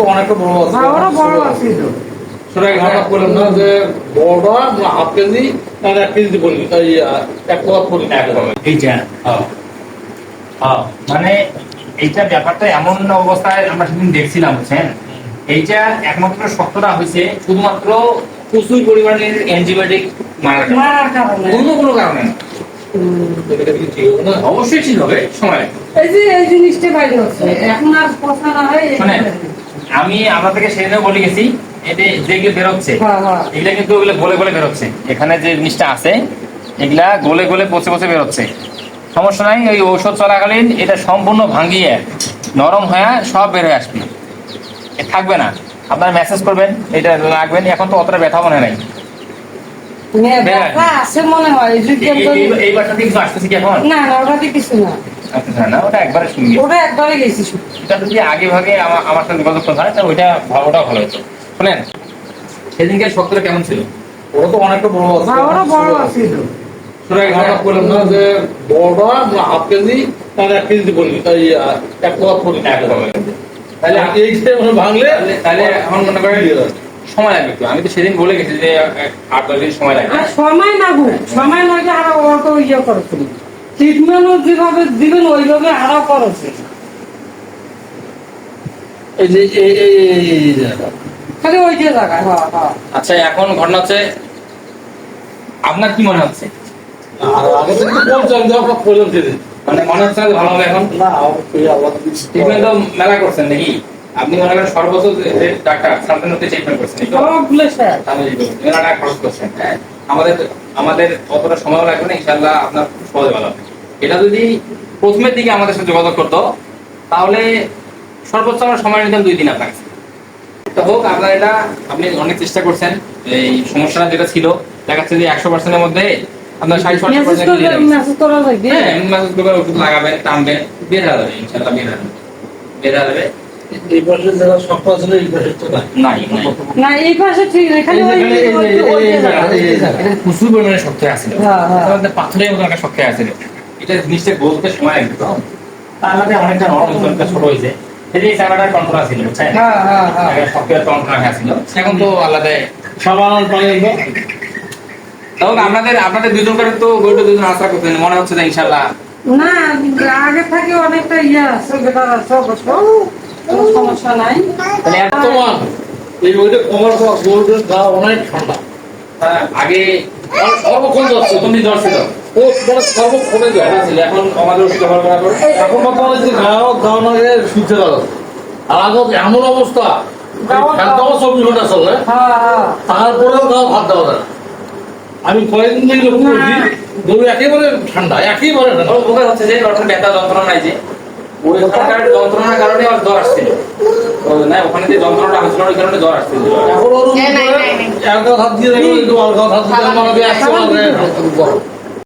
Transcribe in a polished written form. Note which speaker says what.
Speaker 1: অনেকটা বড় আছে।
Speaker 2: ওরা বড় আছে তো।
Speaker 1: সেটা ঘাটা বললাম না যে বড়টা হাফ কেজি আর 1 কেজি বলি তাই 1 পদ করি না একদম।
Speaker 3: এইটা মানে এইটা ব্যাপারটা এমন অবস্থায় আমরা সেদিন দেখছিলাম বুঝছেন। এইটা একমাত্র শক্তটা হয়েছে শুধুমাত্র প্রচুর পরিমাণের অ্যান্টিবায়োটিক মারার কারণে, অন্য কোনো কারণে না।
Speaker 1: এটা কি ঠিক হবে না?
Speaker 3: অবশ্যই ঠিক হবে, সময় লাগবে।
Speaker 2: এই যে এই জিনিসটা বাইরে হচ্ছে এখন আর কথা না হয়।
Speaker 3: শোনেন, আমি আপনাদেরকে সেদিনও বলে গেছি, এতে যেগুলো বেরোচ্ছে এগুলা কিন্তু ওগুলো গলে গলে বেরোচ্ছে। এখানে যে জিনিসটা আছে এগুলা গলে গলে পচে পচে বেরোচ্ছে। সমস্যা নাই, ওই ঔষধ চলাকালীন এটা সম্পূর্ণ ভাঙিয়ে নরম হয়ে সব বের হয়ে আসবে, থাকবে না। আপনারা মেসেজ করবেন এটা রাখবেন। এখন তো অতটা ব্যথা মনে নাই,
Speaker 2: আছে মনে হয়
Speaker 3: এই বাসাতে কিছু আসতেছে কি এখন?
Speaker 2: না না ওটাতে কিছু না,
Speaker 3: না ওটা একবারে শুনি,
Speaker 2: ওটা একবারে গেছি।
Speaker 3: এটা যদি আগে ভাগে আমার সাথে যোগাযোগ করতে হয় তাহলে ওইটা ভালো হতো। শোনেন, সেদিনকে শক্তটা কেমন ছিল?
Speaker 1: ওরা তো অনেকটা বড় আছে।
Speaker 2: ওরা বড় আছে তো।
Speaker 1: সেটা ঘাটা বললাম না যে বড়টা হাফ কেজি আর 1 কেজি বলি তাই 1 পদ করি না একদম।
Speaker 3: তাহলে
Speaker 1: এইটা মানে ভাঙলে
Speaker 3: তাহলে এখন মনে করেন সময় লাগবে একটু। আমি তো সেদিন বলে গেছি যে 8-10 দিন সময় লাগবে।
Speaker 2: আর সময় লাগুক, সময় লাগে আরো ওরা তো ইয়ে করেছিল, ট্রিটমেন্টও যেভাবে দিবেন ওইভাবে আরো করেছে।
Speaker 1: এই যে এই
Speaker 2: খালি ওই যে জায়গায়।
Speaker 3: আচ্ছা, এখন ঘটনা হচ্ছে আপনার কি মনে হচ্ছে?
Speaker 1: আর আগে থেকে তো বলছেন যে আপনার প্রয়োজন ছিল
Speaker 3: মানে মনে হচ্ছে না যে ভালো হবে এখন?
Speaker 1: না, অবশ্যই আল্লাহ
Speaker 3: ট্রিটমেন্ট তো মেলা করছেন নাকি? আপনি মনে করেন সর্বোচ্চ যে ডাক্তার সাধারণত ট্রিটমেন্ট করছেন,
Speaker 2: সবগুলো স্যার
Speaker 3: মেলা টাকা খরচ করছেন। হ্যাঁ, আমাদের অতটা সময় লাগবে না, ইনশাআল্লাহ আপনার খুব সহজে ভালো হবে। এটা যদি প্রথমের দিকে আমাদের সাথে যোগাযোগ করতো তাহলে সর্বোচ্চ আমরা সময় নিতাম 2 দিন আপনার কাছে। তো হোক, আপনার এটা আপনি অনেক চেষ্টা করছেন। এই সমস্যাটা যেটা ছিল দেখা যাচ্ছে যে 100%-এর মধ্যে আপনার 60-70%
Speaker 2: মেসেজ করা যায় কি?
Speaker 3: হ্যাঁ, মেসেজ করে ওষুধ লাগাবেন, টানবেন, বের হয়ে যাবে ইনশাআল্লাহ, বের হয়ে যাবে।
Speaker 1: এই পাশে যারা শক্ত আছে এই পাশে তো নাই।
Speaker 2: না এই পাশে ঠিক নেই, খালি ওই
Speaker 3: প্রচুর পরিমাণে শক্ত আছে, পাথরের মতো একটা শক্ত আছে। এটা জিনিসটা বলতে সময় লাগবে, তো তার মধ্যে অনেকটা নরম অঞ্চলটা ছোট হয়েছে। এই চাকাটার কন্ট্রোল ছিল, সফটওয়্যার কন্ট্রোল ছিল, এখন তো আলাদা
Speaker 1: সাবান পানি
Speaker 3: তখন আপনাদের দুজনকার তো বইটা দুজন আশা করতেন, মনে হচ্ছে যে ইনশাআল্লাহ
Speaker 2: না আগে থেকে অনেকটা ইয়ে আছে, বেটার আছে, অবশ্য সমস্যা নাই।
Speaker 1: তোমার এই বইটা কমার পর গোল্ডের গা অনেক ঠান্ডা।
Speaker 3: আগে
Speaker 1: সর্বক্ষণ যাচ্ছে
Speaker 3: তুমি জ্বর ছিল,
Speaker 1: ও মানে সর্বক্ষণে জ্বর
Speaker 3: ছিল, এখন আমাদের ওষুধ ব্যবহার করার পর
Speaker 1: এখন বর্তমানে যে গাও নাগে শুনতে পারো। আর আগে এমন অবস্থা 24 ঘন্টা চলে, তারপরেও গাও ভাত দেওয়া যায় না। আমি কয়েকদিন থেকে লক্ষ্য করছি গরু একেবারে ঠান্ডা, একেবারে ঠান্ডা।
Speaker 3: মনে হচ্ছে যে ওখানে ব্যথা যন্ত্রণা নাই, যে ওই ওখানকার যন্ত্রণার কারণে আমার জ্বর আসছিল না, ওখানে যে যন্ত্রণাটা হচ্ছিল ওই কারণে জ্বর আসছিল।
Speaker 1: এখন ওর এক হাত দিয়ে একটু আর হাত দিয়ে